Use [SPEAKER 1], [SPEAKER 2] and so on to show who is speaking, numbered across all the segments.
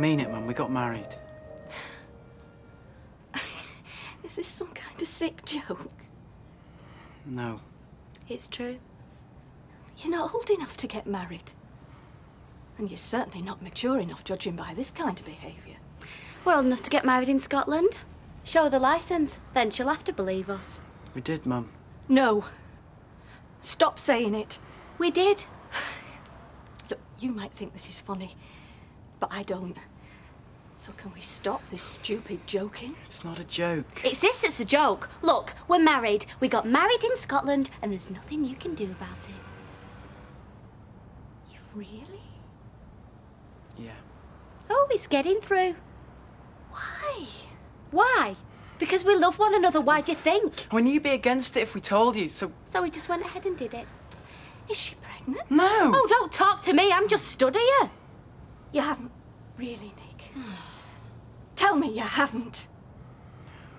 [SPEAKER 1] mean it, Mum. We got married.
[SPEAKER 2] Is this some kind of sick joke?
[SPEAKER 1] No.
[SPEAKER 2] It's true. You're not old enough to get married. And you're certainly not mature enough, judging by this kind of behaviour.
[SPEAKER 3] We're old enough to get married in Scotland. Show her the licence, then she'll have to believe us.
[SPEAKER 1] We did, Mum.
[SPEAKER 2] No. Stop saying it.
[SPEAKER 3] We did.
[SPEAKER 2] Look, you might think this is funny, but I don't. So can we stop this stupid joking?
[SPEAKER 1] It's not a joke.
[SPEAKER 3] It's this that's a joke. Look, we're married. We got married in Scotland, and there's nothing you can do about it.
[SPEAKER 2] You've really?
[SPEAKER 1] Yeah.
[SPEAKER 3] Oh, it's getting through.
[SPEAKER 2] Why?
[SPEAKER 3] Why? Because we love one another. Why do you think?
[SPEAKER 1] I mean, you'd be against it if we told you, so...
[SPEAKER 3] So we just went ahead and did it.
[SPEAKER 2] Is she pregnant?
[SPEAKER 1] No!
[SPEAKER 3] Oh, don't talk to me. I'm just stood here.
[SPEAKER 2] You haven't really, Nick. Tell me you haven't.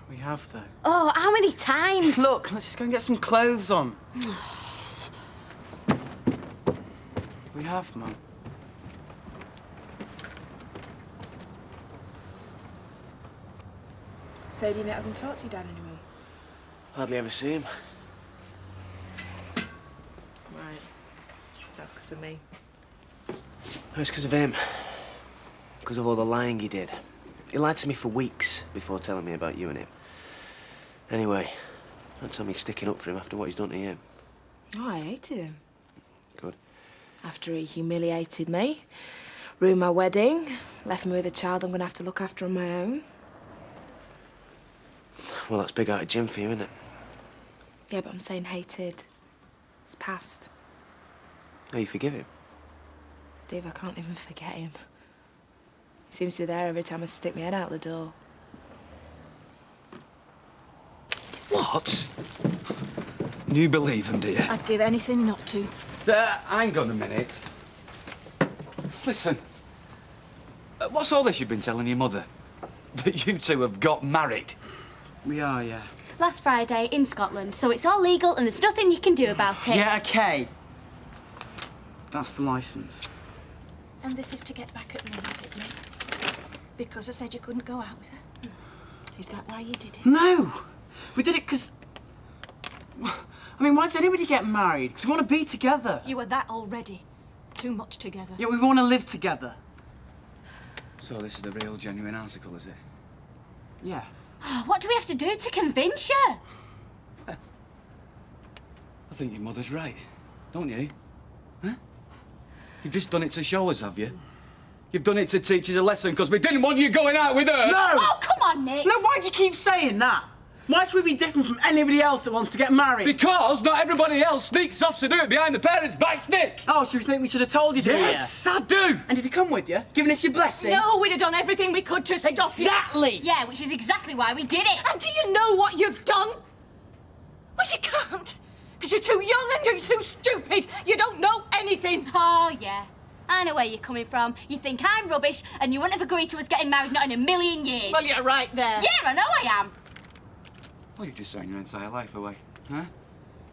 [SPEAKER 1] We have, though.
[SPEAKER 3] Oh, how many times?
[SPEAKER 1] Look, let's just go and get some clothes on. We have, Mum.
[SPEAKER 4] So do you not haven't talked to your dad anyway?
[SPEAKER 5] Hardly ever see him.
[SPEAKER 4] Right. That's because of me.
[SPEAKER 5] No, it's because of him. Because of all the lying he did. He lied to me for weeks before telling me about you and him. Anyway, don't tell me he's sticking up for him after what he's done to you.
[SPEAKER 4] Oh, I hated him.
[SPEAKER 5] Good.
[SPEAKER 4] After he humiliated me, ruined my wedding, left me with a child I'm going to have to look after on my own.
[SPEAKER 5] Well, that's big-hearted Jim for you, isn't it?
[SPEAKER 4] Yeah, but I'm saying hated. It's past.
[SPEAKER 5] Oh, you forgive him?
[SPEAKER 4] Steve, I can't even forget him. He seems to be there every time I stick my head out the door.
[SPEAKER 6] What? You believe him, do you?
[SPEAKER 2] I'd give anything not to.
[SPEAKER 6] Hang on a minute. Listen. What's all this you've been telling your mother? That you two have got married?
[SPEAKER 1] We are, yeah.
[SPEAKER 3] Last Friday in Scotland, so it's all legal and there's nothing you can do about it.
[SPEAKER 1] Yeah, okay. That's the licence.
[SPEAKER 2] And this is to get back at me, is it, Nick? Because I said you couldn't go out with her? Is that why you did it?
[SPEAKER 1] No! We did it because... I mean, why does anybody get married? Because we want to be together.
[SPEAKER 2] You were that already. Too much together.
[SPEAKER 1] Yeah, we want to live together.
[SPEAKER 6] So this is the real, genuine article, is it?
[SPEAKER 1] Yeah.
[SPEAKER 3] What do we have to do to convince you?
[SPEAKER 6] I think your mother's right, don't you? Huh? You've just done it to show us, have you? You've done it to teach us a lesson because we didn't want you going out with her!
[SPEAKER 1] No!
[SPEAKER 3] Oh, come on, Nick.
[SPEAKER 1] No, why do you keep saying that? Why should we be different from anybody else that wants to get married?
[SPEAKER 6] Because not everybody else sneaks off to do it behind the parents' backs, Nick!
[SPEAKER 1] Oh, so you think we should have told you, didn't
[SPEAKER 6] Yes, I do!
[SPEAKER 1] And did he come with you? Giving us your blessing?
[SPEAKER 2] No, we'd have done everything we could to stop you.
[SPEAKER 1] Exactly!
[SPEAKER 3] Yeah, which is exactly why we did it.
[SPEAKER 2] And do you know what you've done? Well, you can't. Because you're too young and you're too stupid. You don't know anything.
[SPEAKER 3] Oh, yeah. I know where you're coming from. You think I'm rubbish and you wouldn't have agreed to us getting married not in a million years.
[SPEAKER 2] Well, you're right there.
[SPEAKER 3] Yeah, I know I am.
[SPEAKER 6] Well, you're just throwing your entire life away, huh?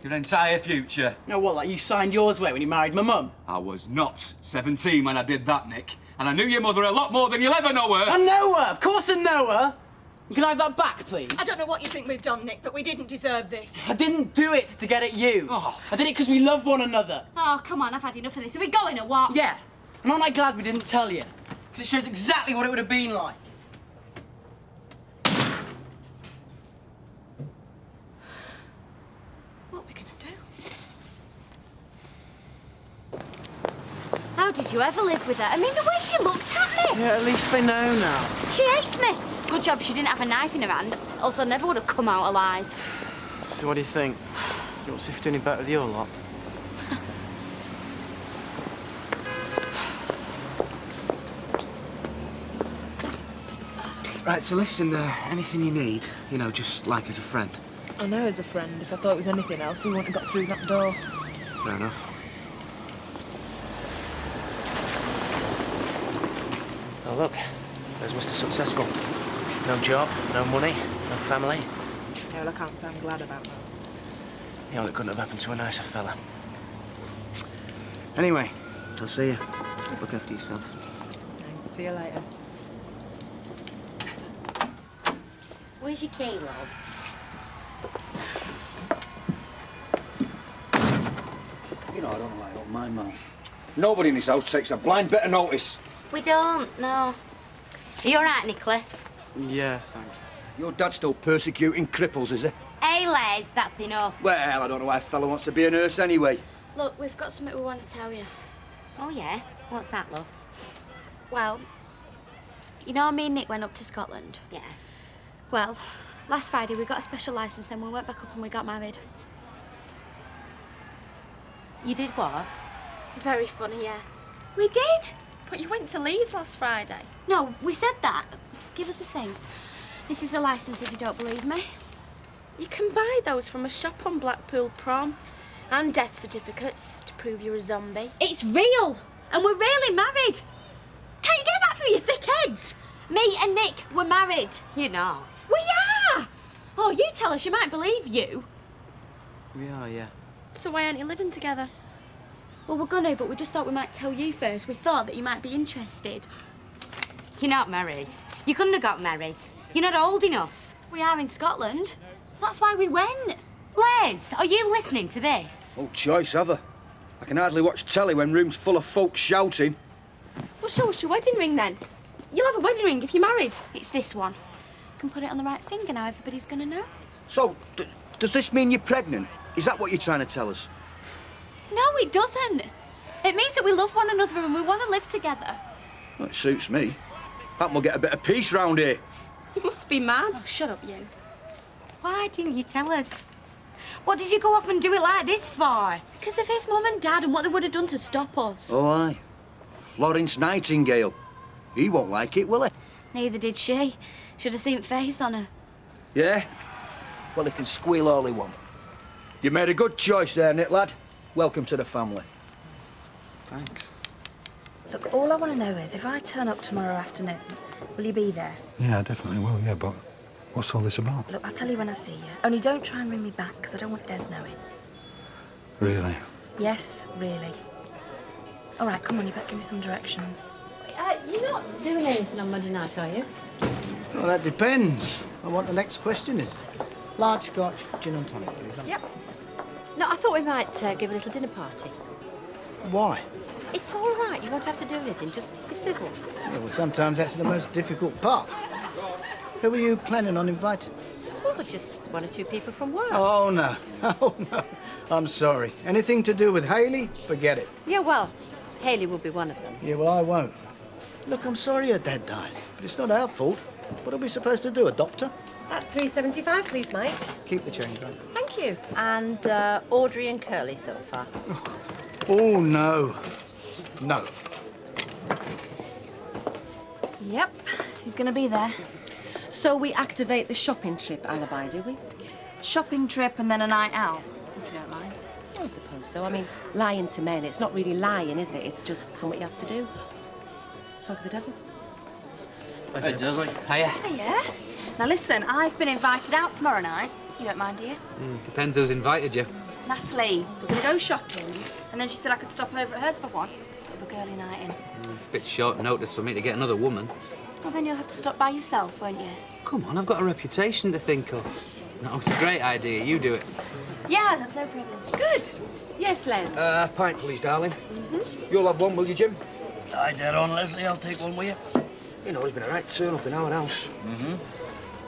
[SPEAKER 6] Your entire future.
[SPEAKER 1] Oh, what, like you signed yours away when you married my mum?
[SPEAKER 6] I was not 17 when I did that, Nick. And I knew your mother a lot more than you'll ever know her.
[SPEAKER 1] I know her! Of course I know her! Can I have that back, please?
[SPEAKER 2] I don't know what you think we've done, Nick, but we didn't deserve this.
[SPEAKER 1] I didn't do it to get at you.
[SPEAKER 6] Oh.
[SPEAKER 1] I did it because we love one another.
[SPEAKER 3] Oh, come on, I've had enough of this. Are we going or what?
[SPEAKER 1] Yeah. And aren't I glad we didn't tell you? Because it shows exactly what it would have been like.
[SPEAKER 2] What are we going to do?
[SPEAKER 3] How did you ever live with her? I mean, the way she looked at me.
[SPEAKER 1] Yeah, at least they know now.
[SPEAKER 3] She hates me. Good job she didn't have a knife in her hand. Also, I never would have come out alive.
[SPEAKER 1] So what do you think? You want to see if we do any better with your lot? Right, so listen, anything you need, you know, just like as a friend.
[SPEAKER 4] I know as a friend. If I thought it was anything else, he wouldn't have got through that door.
[SPEAKER 1] Fair enough.
[SPEAKER 5] Oh, look. There's Mr. Successful. No job, no money, no family.
[SPEAKER 4] Yeah, well, I can't say I'm glad about that.
[SPEAKER 5] You know, it couldn't have happened to a nicer fella.
[SPEAKER 1] Anyway,
[SPEAKER 5] I'll see you. Look after yourself.
[SPEAKER 4] Thanks. See you later.
[SPEAKER 3] Where's your key, love?
[SPEAKER 6] You know, I don't like open my mouth. Nobody in this house takes a blind bit of notice.
[SPEAKER 3] We don't, no. Are you all right, Nicholas?
[SPEAKER 1] Yeah, thanks.
[SPEAKER 6] Your dad's still persecuting cripples, is he?
[SPEAKER 3] Hey, Les, that's enough.
[SPEAKER 6] Well, I don't know why a fella wants to be a nurse anyway.
[SPEAKER 7] Look, we've got something we want to tell you.
[SPEAKER 3] Oh, yeah? What's that, love?
[SPEAKER 7] Well, you know me and Nick went up to Scotland?
[SPEAKER 3] Yeah.
[SPEAKER 7] Well, last Friday we got a special licence, then we went back up and we got married.
[SPEAKER 3] You did what?
[SPEAKER 7] Very funny, yeah.
[SPEAKER 3] We did?
[SPEAKER 7] But you went to Leeds last Friday.
[SPEAKER 3] No, we said that.
[SPEAKER 7] Give us a thing. This is a licence if you don't believe me. You can buy those from a shop on Blackpool Prom. And death certificates to prove you're a zombie.
[SPEAKER 3] It's real, and we're really married. Can't you get that through your thick heads? Me and Nick were married.
[SPEAKER 2] You're not.
[SPEAKER 3] We are! Oh, you tell us, you might believe you.
[SPEAKER 1] We are, yeah.
[SPEAKER 7] So why aren't you living together?
[SPEAKER 3] Well, we're gonna, but we just thought we might tell you first. We thought that you might be interested.
[SPEAKER 2] You're not married. You couldn't have got married. You're not old enough.
[SPEAKER 3] We are in Scotland. That's why we went.
[SPEAKER 2] Les, are you listening to this?
[SPEAKER 6] No choice, have I? I can hardly watch telly when room's full of folks shouting.
[SPEAKER 7] Well, show us your wedding ring then. You'll have a wedding ring if you're married.
[SPEAKER 3] It's this one. You can put it on the right finger now, everybody's gonna know.
[SPEAKER 6] So, does this mean you're pregnant? Is that what you're trying to tell us?
[SPEAKER 3] No, it doesn't. It means that we love one another and we want to live together.
[SPEAKER 6] Well, it suits me. That will get a bit of peace round here.
[SPEAKER 7] You must be mad.
[SPEAKER 3] Oh, shut up, you.
[SPEAKER 2] Why didn't you tell us? What did you go off and do it like this for?
[SPEAKER 3] Because of his mum and dad and what they would have done to stop us.
[SPEAKER 6] Oh, aye. Florence Nightingale. He won't like it, will he?
[SPEAKER 3] Neither did she. Should have seen face on her.
[SPEAKER 6] Yeah? Well, he can squeal all he wants. You made a good choice there, Nick, lad. Welcome to the family.
[SPEAKER 1] Thanks.
[SPEAKER 8] Look, all I want to know is if I turn up tomorrow afternoon, will you be there?
[SPEAKER 9] Yeah, I definitely will, yeah, but what's all this about?
[SPEAKER 8] Look, I'll tell you when I see you. Only don't try and ring me back, because I don't want Des knowing.
[SPEAKER 9] Really?
[SPEAKER 8] Yes, really. All right, come on, you better give me some directions.
[SPEAKER 2] You're not doing anything on Monday night, are you?
[SPEAKER 10] Well, that depends on what the next question is. Large Scotch, gin and tonic, please.
[SPEAKER 2] Yep. No, I thought we might give a little dinner party.
[SPEAKER 10] Why?
[SPEAKER 2] It's all right. You won't have to do anything. Just be civil.
[SPEAKER 10] Yeah, well, sometimes that's the most difficult part. Who were you planning on inviting?
[SPEAKER 2] Well, just one or two people from work.
[SPEAKER 10] Oh, no. Oh, no. I'm sorry. Anything to do with Hayley, forget it.
[SPEAKER 2] Yeah, well, Hayley will be one of them.
[SPEAKER 10] Yeah, well, I won't. Look, I'm sorry her dad died, but it's not our fault. What are we supposed to do, adopt her?
[SPEAKER 2] That's $3.75, please, Mike.
[SPEAKER 10] Keep the change, right?
[SPEAKER 2] Thank you. And Audrey and Curly so far.
[SPEAKER 10] Oh, no. No.
[SPEAKER 7] Yep, he's going to be there.
[SPEAKER 11] So we activate the shopping trip alibi, do we?
[SPEAKER 7] Shopping trip and then a night out, if you don't mind.
[SPEAKER 11] I suppose so. I mean, lying to men, it's not really lying, is it? It's just something you have to do. Talk of the devil.
[SPEAKER 1] Hey, Dursley. Hiya.
[SPEAKER 7] Yeah. Now listen, I've been invited out tomorrow night. You don't mind, do you?
[SPEAKER 12] Depends who's invited you.
[SPEAKER 7] Natalie, we're going to go shopping. And then she said I could stop over at hers for one. Sort of a girly night in.
[SPEAKER 12] It's a bit short notice for me to get another woman.
[SPEAKER 7] Well, then you'll have to stop by yourself, won't you?
[SPEAKER 12] Come on, I've got a reputation to think of. No, it's a great idea. You do it.
[SPEAKER 7] Yeah, that's no problem.
[SPEAKER 2] Good. Yes, Les.
[SPEAKER 6] Pint, please, darling. You'll have one, will you, Jim?
[SPEAKER 10] Aye, dead on, Leslie. I'll take one with you.
[SPEAKER 6] You know, there's been a right turn-up in our house.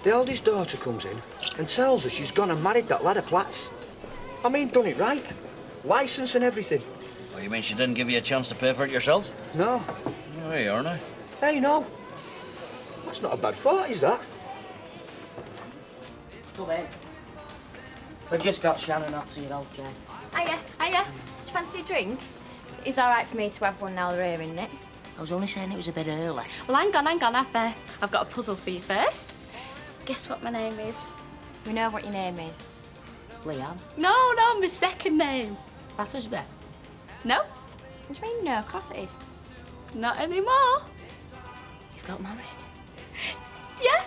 [SPEAKER 6] The eldest daughter comes in and tells us she's gone and married that lad of Platt's. I mean, done it right. Licence and everything.
[SPEAKER 13] Oh, you mean she didn't give you a chance to pay for it yourself?
[SPEAKER 6] No.
[SPEAKER 13] Oh, there you are now.
[SPEAKER 6] Hey, no. That's not a bad thought, is that?
[SPEAKER 2] Come in. We've just got Shannon off, so you're okay.
[SPEAKER 7] Hiya. Do you fancy a drink? It's all right for me to have one now they're here, isn't it?
[SPEAKER 2] I was only saying it was a bit early.
[SPEAKER 7] Well, hang on. I've got a puzzle for you first. Guess what my name is?
[SPEAKER 2] We know what your name is. Leanne.
[SPEAKER 7] No, my second name.
[SPEAKER 2] Battersby.
[SPEAKER 7] No,
[SPEAKER 2] What do you mean, no? Of course it is.
[SPEAKER 7] not anymore.
[SPEAKER 2] You've got married.
[SPEAKER 7] Yeah,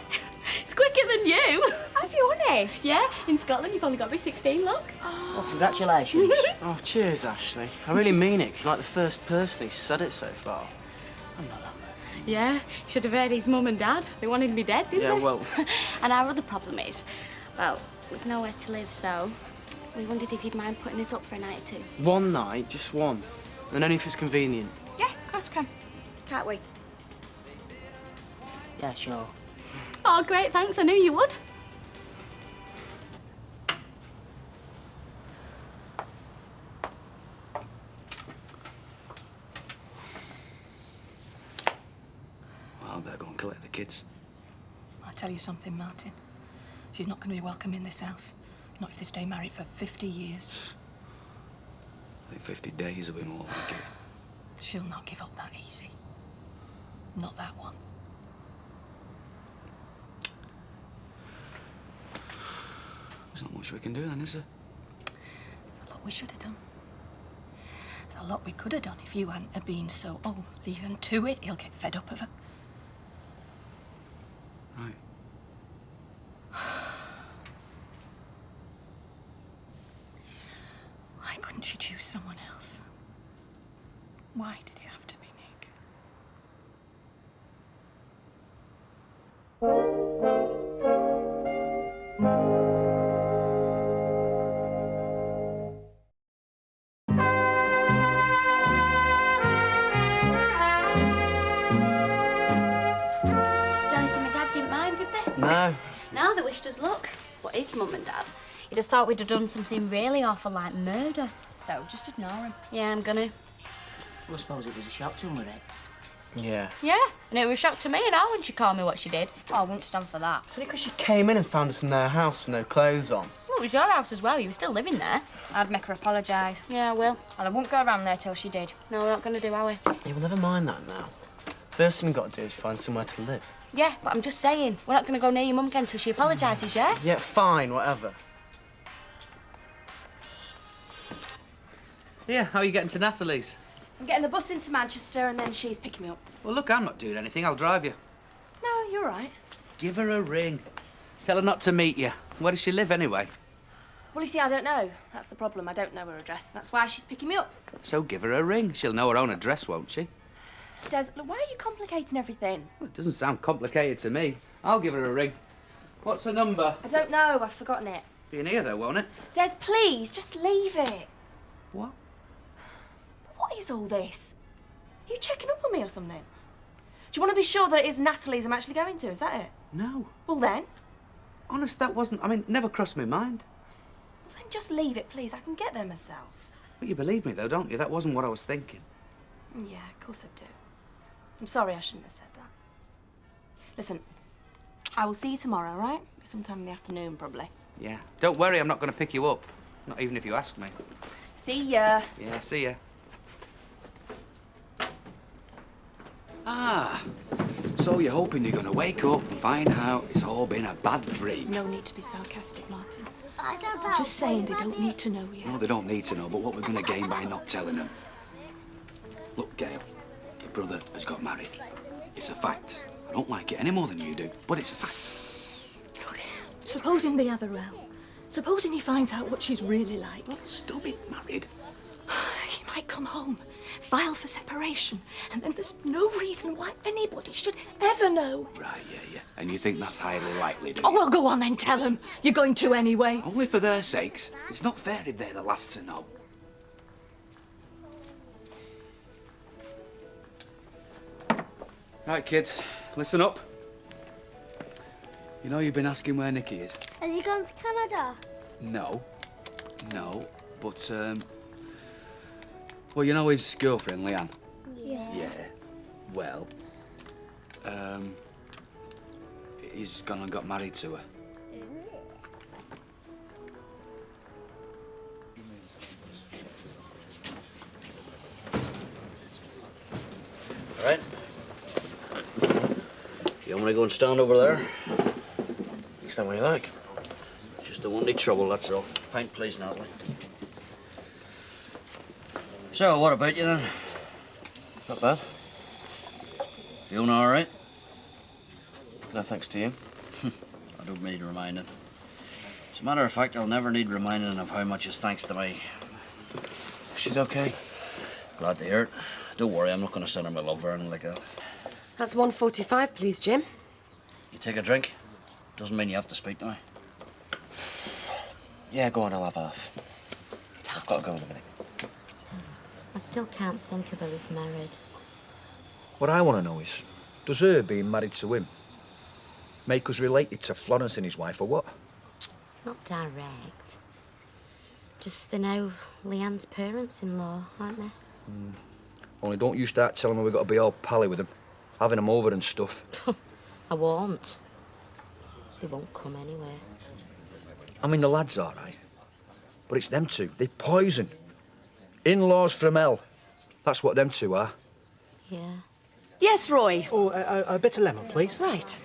[SPEAKER 7] it's quicker than you.
[SPEAKER 2] Have you, honest?
[SPEAKER 7] Yeah, in Scotland you've only got to be 16, look.
[SPEAKER 2] Well, congratulations.
[SPEAKER 1] Oh, cheers, Ashley. I really mean it, 'cause you're like the first person who's said it so far.
[SPEAKER 2] I'm not that
[SPEAKER 3] Yeah, you should have heard his mum and dad. They wanted me dead, didn't they?
[SPEAKER 1] Yeah, well...
[SPEAKER 7] And our other problem is, well, we've nowhere to live, so we wondered if you'd mind putting us up for a night or two.
[SPEAKER 1] One night, just one. And only if it's convenient.
[SPEAKER 7] Yeah, of course we can. Can't we?
[SPEAKER 14] Yeah, sure.
[SPEAKER 3] Oh, great, thanks. I knew you would.
[SPEAKER 13] Well, I better go and collect the kids.
[SPEAKER 2] I tell you something, Martin. She's not going to be welcome in this house. Not if they stay married for 50 years.
[SPEAKER 13] I think 50 days will be more like it.
[SPEAKER 2] She'll not give up that easy. Not that one.
[SPEAKER 13] There's not much we can do then, is there?
[SPEAKER 2] There's a lot we should have done. There's a lot we could have done if you hadn't have been so, oh, leave him to it. He'll get fed up of her.
[SPEAKER 13] Right.
[SPEAKER 2] Why couldn't she choose someone else? Why did it have to be Nick?
[SPEAKER 7] Johnny and my dad didn't mind, did they?
[SPEAKER 1] No.
[SPEAKER 7] No, they wished us luck. What is Mum and Dad? You'd have thought we'd have done something really awful like murder.
[SPEAKER 3] So just ignore him.
[SPEAKER 7] Yeah, I'm gonna.
[SPEAKER 14] Well, I suppose it was a shock to him, wasn't it?
[SPEAKER 1] Yeah.
[SPEAKER 3] Yeah, and it was a shock to me and all when she called me what she did. Oh, I wouldn't stand for that.
[SPEAKER 1] It's only because she came in and found us in their house with no clothes on.
[SPEAKER 3] Well, it was your house as well. You were still living there. I'd make her apologise.
[SPEAKER 7] Yeah, I will.
[SPEAKER 3] And I won't go around there till she did.
[SPEAKER 7] No, we're not gonna do, are we?
[SPEAKER 1] Yeah, well, never mind that now. First thing we've got to do is find somewhere to live.
[SPEAKER 3] Yeah, but I'm just saying, we're not going to go near your mum again till she apologises, yeah?
[SPEAKER 1] Yeah, fine, whatever.
[SPEAKER 12] Yeah, how are you getting to Natalie's?
[SPEAKER 2] I'm getting the bus into Manchester and then she's picking me up.
[SPEAKER 12] Well, look, I'm not doing anything. I'll drive you.
[SPEAKER 2] No, you're right.
[SPEAKER 12] Give her a ring. Tell her not to meet you. Where does she live, anyway?
[SPEAKER 2] Well, you see, I don't know. That's the problem. I don't know her address. That's why she's picking me up.
[SPEAKER 12] So give her a ring. She'll know her own address, won't she?
[SPEAKER 2] Des, look, why are you complicating everything?
[SPEAKER 12] Well, it doesn't sound complicated to me. I'll give her a ring. What's her number?
[SPEAKER 2] I don't know. I've forgotten it.
[SPEAKER 12] Be in here, though, won't it?
[SPEAKER 2] Des, please, just leave it.
[SPEAKER 12] What?
[SPEAKER 2] What is all this? Are you checking up on me or something? Do you want to be sure that it is Natalie's I'm actually going to? Is that it?
[SPEAKER 12] No.
[SPEAKER 2] Well, then.
[SPEAKER 12] Honest, that wasn't... I mean, never crossed my mind.
[SPEAKER 2] Well, then just leave it, please. I can get there myself.
[SPEAKER 12] But you believe me, though, don't you? That wasn't what I was thinking.
[SPEAKER 2] Yeah, of course I do. I'm sorry I shouldn't have said that. Listen, I will see you tomorrow, all right? Sometime in the afternoon, probably.
[SPEAKER 12] Yeah. Don't worry, I'm not going to pick you up. Not even if you ask me.
[SPEAKER 2] See ya.
[SPEAKER 12] Yeah, see ya.
[SPEAKER 13] Ah, so you're hoping you're going to wake up and find out it's all been a bad dream.
[SPEAKER 2] No need to be sarcastic, Martin. I'm just saying they don't need to know yet.
[SPEAKER 13] No, they don't need to know, but what we're going to gain by not telling them. Look, Gail, your brother has got married. It's a fact. I don't like it any more than you do, but it's a fact.
[SPEAKER 2] Look, supposing the other round. Supposing he finds out what she's really like.
[SPEAKER 13] Well, stop it, married.
[SPEAKER 2] He might come home, file for separation, and then there's no reason why anybody should ever know.
[SPEAKER 13] Right, yeah. And you think that's highly likely, do you?
[SPEAKER 2] Oh, well, go on then, tell them. You're going to anyway.
[SPEAKER 13] Only for their sakes. It's not fair if they're the last to know. Right, kids, listen up. You know you've been asking where Nicky is?
[SPEAKER 15] Has he gone to Canada?
[SPEAKER 13] No, but, well, you know his girlfriend, Leanne?
[SPEAKER 15] Yeah.
[SPEAKER 13] Yeah, well, he's gone and got married to her. All right. You want me to go and stand over there?
[SPEAKER 5] You stand where you like.
[SPEAKER 13] Just don't want any trouble, that's all. Pint, please, Natalie. So, what about you, then?
[SPEAKER 5] Not bad.
[SPEAKER 13] Feeling all right?
[SPEAKER 5] No thanks to you.
[SPEAKER 13] I don't need reminding. As a matter of fact, I'll never need reminding of how much is thanks to me.
[SPEAKER 5] She's okay.
[SPEAKER 13] Glad to hear it. Don't worry, I'm not going to send her my love or anything like that.
[SPEAKER 11] That's 1:45, please, Jim.
[SPEAKER 16] You take a drink? Doesn't mean you have to speak to me.
[SPEAKER 5] Yeah, go on, I'll have half. I've got to go in a minute.
[SPEAKER 3] I still can't think of her as married.
[SPEAKER 6] What I want to know is, does her being married to him make us related to Florence and his wife, or what?
[SPEAKER 3] Not direct. Just they're now Leanne's parents-in-law, aren't they?
[SPEAKER 6] Only don't you start telling me we've got to be all pally with them, having them over and stuff.
[SPEAKER 3] I won't. They won't come anyway.
[SPEAKER 6] I mean, the lad's all right, but it's them two. They're poison. In-laws from hell. That's what them two are.
[SPEAKER 3] Yeah.
[SPEAKER 17] Yes, Roy.
[SPEAKER 10] Oh, a bit of lemon, please.
[SPEAKER 17] Right.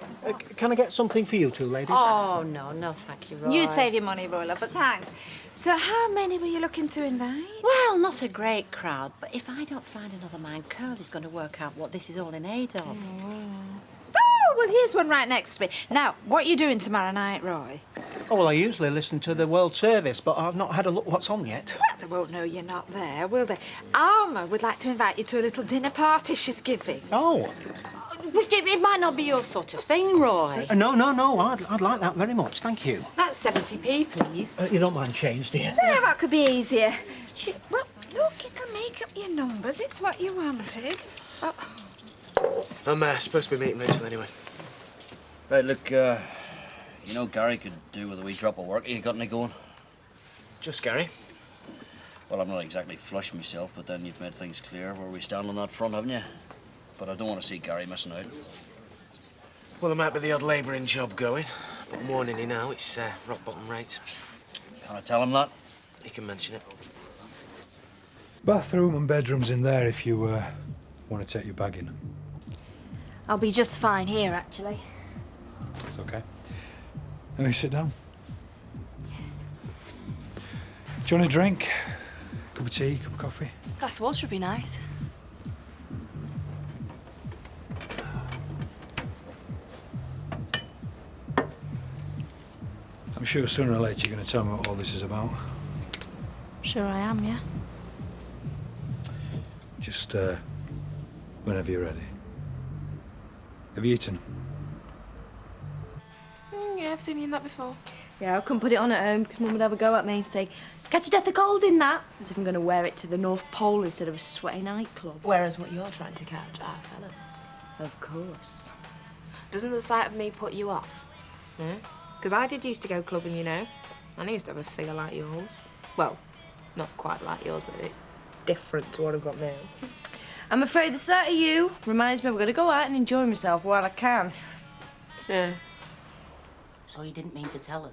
[SPEAKER 10] Can I get something for you two, ladies?
[SPEAKER 17] Oh, no, thank you, Roy.
[SPEAKER 8] You save your money, Roy, love, but thanks. So how many were you looking to invite?
[SPEAKER 17] Well, not a great crowd, but if I don't find another man, Curly's going to work out what this is all in aid of.
[SPEAKER 8] Oh, well, here's one right next to me. Now, what are you doing tomorrow night, Roy?
[SPEAKER 10] Oh, well, I usually listen to the World Service, but I've not had a look what's on yet.
[SPEAKER 8] Well, they won't know you're not there, will they? Alma would like to invite you to a little dinner party she's giving.
[SPEAKER 10] Oh.
[SPEAKER 17] It might not be your sort of thing, Roy.
[SPEAKER 10] No. I'd like that very much, thank you.
[SPEAKER 17] That's 70p, please.
[SPEAKER 10] You don't mind change, do you?
[SPEAKER 8] Tell you what could be easier. Well, look, it'll make up your numbers. It's what you wanted. Oh.
[SPEAKER 5] I'm supposed to be meeting Rachel anyway.
[SPEAKER 16] Right, look, you know Gary could do with a wee drop of work. You got any going?
[SPEAKER 5] Just Gary?
[SPEAKER 16] Well, I'm not exactly flush myself, but then you've made things clear where we stand on that front, haven't you? But I don't want to see Gary missing out.
[SPEAKER 5] Well, there might be the odd labouring job going, but I'm warning you now, it's rock bottom rates.
[SPEAKER 16] Can I tell him that?
[SPEAKER 5] You can mention it.
[SPEAKER 9] Bathroom and bedroom's in there if you want to take your bag in.
[SPEAKER 2] I'll be just fine here, actually.
[SPEAKER 9] It's okay. Let me sit down. Do you want a drink? Cup of tea, cup of coffee?
[SPEAKER 2] Glass of water would be nice.
[SPEAKER 9] I'm sure sooner or later you're going to tell me what all this is about.
[SPEAKER 2] Sure I am, yeah.
[SPEAKER 9] Just, whenever you're ready. Have you eaten?
[SPEAKER 4] Yeah, I've seen you in that before.
[SPEAKER 2] Yeah, I couldn't put it on at home because Mum would have a go at me and say, catch your death of cold in that. As if I'm going to wear it to the North Pole instead of a sweaty nightclub.
[SPEAKER 4] Whereas what you're trying to catch are fellas.
[SPEAKER 2] Of course.
[SPEAKER 4] Doesn't the sight of me put you off? Because I did used to go clubbing, you know. And I used to have a figure like yours. Well, not quite like yours, but it's different to what I've got now.
[SPEAKER 2] I'm afraid the sight of you reminds me I'm going to go out and enjoy myself while I can.
[SPEAKER 4] Yeah.
[SPEAKER 14] So you didn't mean to tell her?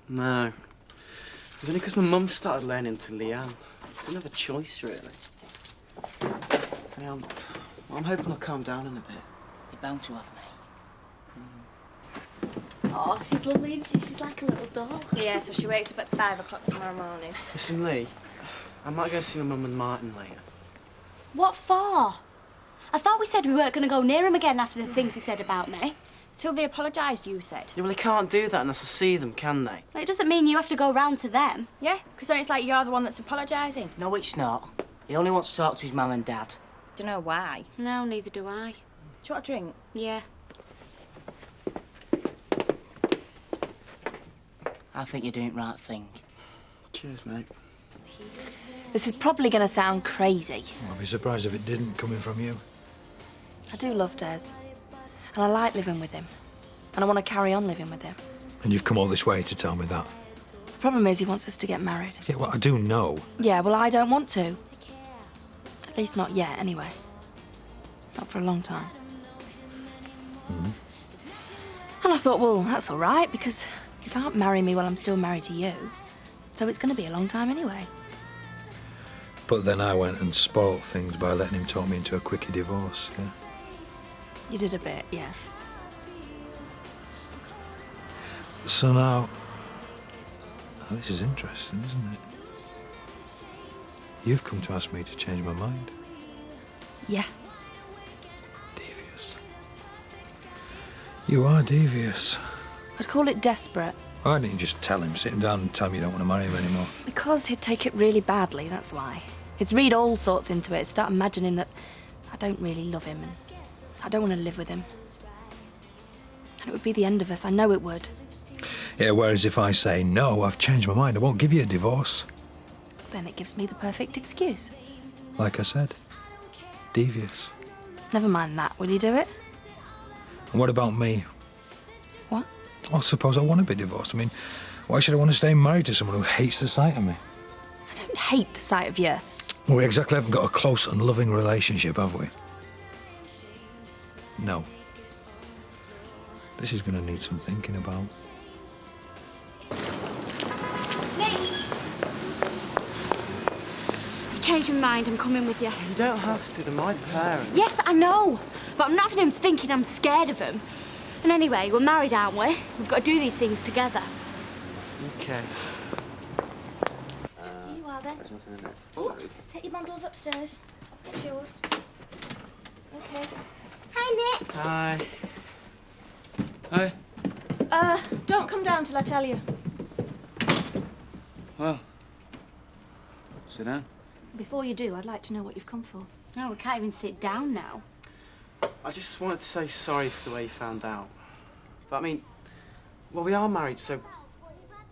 [SPEAKER 1] No. It's only because my mum started learning to Leanne. I didn't have a choice, really. Yeah, I'm hoping I'll calm down in a bit.
[SPEAKER 14] You're bound to have, mate.
[SPEAKER 2] Oh, she's lovely, isn't she? She's like a little doll.
[SPEAKER 3] Yeah, so she wakes up at 5 o'clock tomorrow morning.
[SPEAKER 1] Listen, Lee, I might go see my mum and Martin later.
[SPEAKER 3] What for? I thought we said we weren't going to go near him again after the things he said about me. Till they apologised, you said.
[SPEAKER 1] Yeah, well, they can't do that unless I see them, can they?
[SPEAKER 3] Well, it doesn't mean you have to go round to them. Yeah, because then it's like you're the one that's apologising.
[SPEAKER 14] No, it's not. He only wants to talk to his mum and dad.
[SPEAKER 3] Don't know why. No, neither do I. Do you want a drink? Yeah.
[SPEAKER 14] I think you're doing the right thing.
[SPEAKER 1] Cheers, mate.
[SPEAKER 2] This is probably going to sound crazy.
[SPEAKER 9] I'd be surprised if it didn't, coming from you.
[SPEAKER 2] I do love Des. And I like living with him. And I want to carry on living with him.
[SPEAKER 9] And you've come all this way to tell me that.
[SPEAKER 2] The problem is he wants us to get married.
[SPEAKER 9] Yeah, well, I do know.
[SPEAKER 2] Yeah, well, I don't want to. At least not yet, anyway. Not for a long time. And I thought, well, that's all right, because you can't marry me while I'm still married to you. So it's going to be a long time anyway.
[SPEAKER 9] But then I went and spoilt things by letting him talk me into a quickie divorce, yeah?
[SPEAKER 2] You did a bit, yeah.
[SPEAKER 9] So now... Oh, this is interesting, isn't it? You've come to ask me to change my mind.
[SPEAKER 2] Yeah.
[SPEAKER 9] Devious. You are devious.
[SPEAKER 2] I'd call it desperate.
[SPEAKER 9] Why didn't you just tell him, sit him down and tell me you don't want to marry him anymore?
[SPEAKER 2] Because he'd take it really badly, that's why. He'd read all sorts into it, start imagining that I don't really love him and I don't want to live with him. And it would be the end of us. I know it would.
[SPEAKER 9] Yeah, whereas if I say no, I've changed my mind, I won't give you a divorce.
[SPEAKER 2] Then it gives me the perfect excuse.
[SPEAKER 9] Like I said, devious.
[SPEAKER 2] Never mind that. Will you do it?
[SPEAKER 9] And what about me?
[SPEAKER 2] What?
[SPEAKER 9] Well, suppose I want to be divorced. I mean, why should I want to stay married to someone who hates the sight of me?
[SPEAKER 2] I don't hate the sight of you.
[SPEAKER 9] Well, we exactly haven't got a close and loving relationship, have we? No. This is going to need some thinking about.
[SPEAKER 3] I've changed my mind. I'm coming with you.
[SPEAKER 1] You don't have to. They're my parents.
[SPEAKER 3] Yes, I know. But I'm not having him thinking I'm scared of him. And anyway, we're married, aren't we? We've got to do these things together.
[SPEAKER 1] Okay.
[SPEAKER 2] Here you are, then. Oops, take your bundles upstairs. It's yours. Okay.
[SPEAKER 15] Hi, Nick.
[SPEAKER 1] Hi. Hi.
[SPEAKER 2] Don't come down till I tell you.
[SPEAKER 13] Well, sit down.
[SPEAKER 2] Before you do, I'd like to know what you've come for.
[SPEAKER 3] No, we can't even sit down now.
[SPEAKER 1] I just wanted to say sorry for the way you found out. But I mean, well, we are married, so...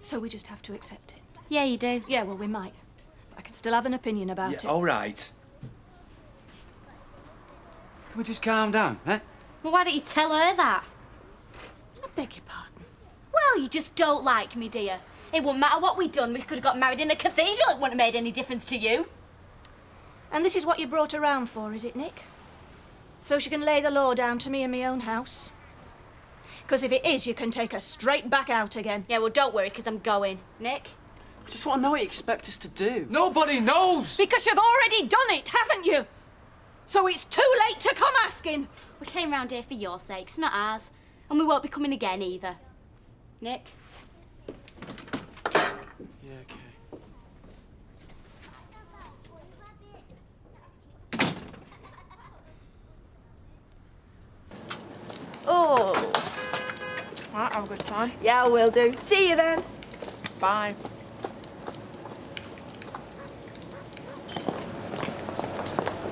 [SPEAKER 2] So we just have to accept it.
[SPEAKER 3] Yeah, you do.
[SPEAKER 2] Yeah, well, we might. But I can still have an opinion about it.
[SPEAKER 13] All right. Can we just calm down, eh?
[SPEAKER 3] Well, why don't you tell her that?
[SPEAKER 2] I beg your pardon.
[SPEAKER 3] Well, you just don't like me, do you? It wouldn't matter what we'd done. We could have got married in a cathedral. It wouldn't have made any difference to you.
[SPEAKER 2] And this is what you brought her round for, is it, Nick? So she can lay the law down to me in my own house? Because if it is, you can take her straight back out again.
[SPEAKER 3] Yeah, well, don't worry, because I'm going. Nick?
[SPEAKER 1] I just want to know what you expect us to do.
[SPEAKER 13] Nobody knows!
[SPEAKER 2] Because you've already done it, haven't you? So it's too late to come asking.
[SPEAKER 3] We came round here for your sakes, not ours. And we won't be coming again either. Nick?
[SPEAKER 1] Yeah, okay.
[SPEAKER 4] Oh. Right, have a good time.
[SPEAKER 2] Yeah, I will do. See you then.
[SPEAKER 4] Bye.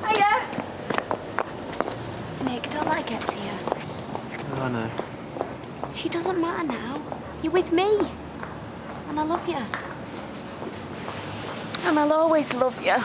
[SPEAKER 2] Hiya.
[SPEAKER 3] Nick, don't let her get to you.
[SPEAKER 1] I know.
[SPEAKER 3] She doesn't matter now. You're with me. And I love you.
[SPEAKER 2] And I'll always love you.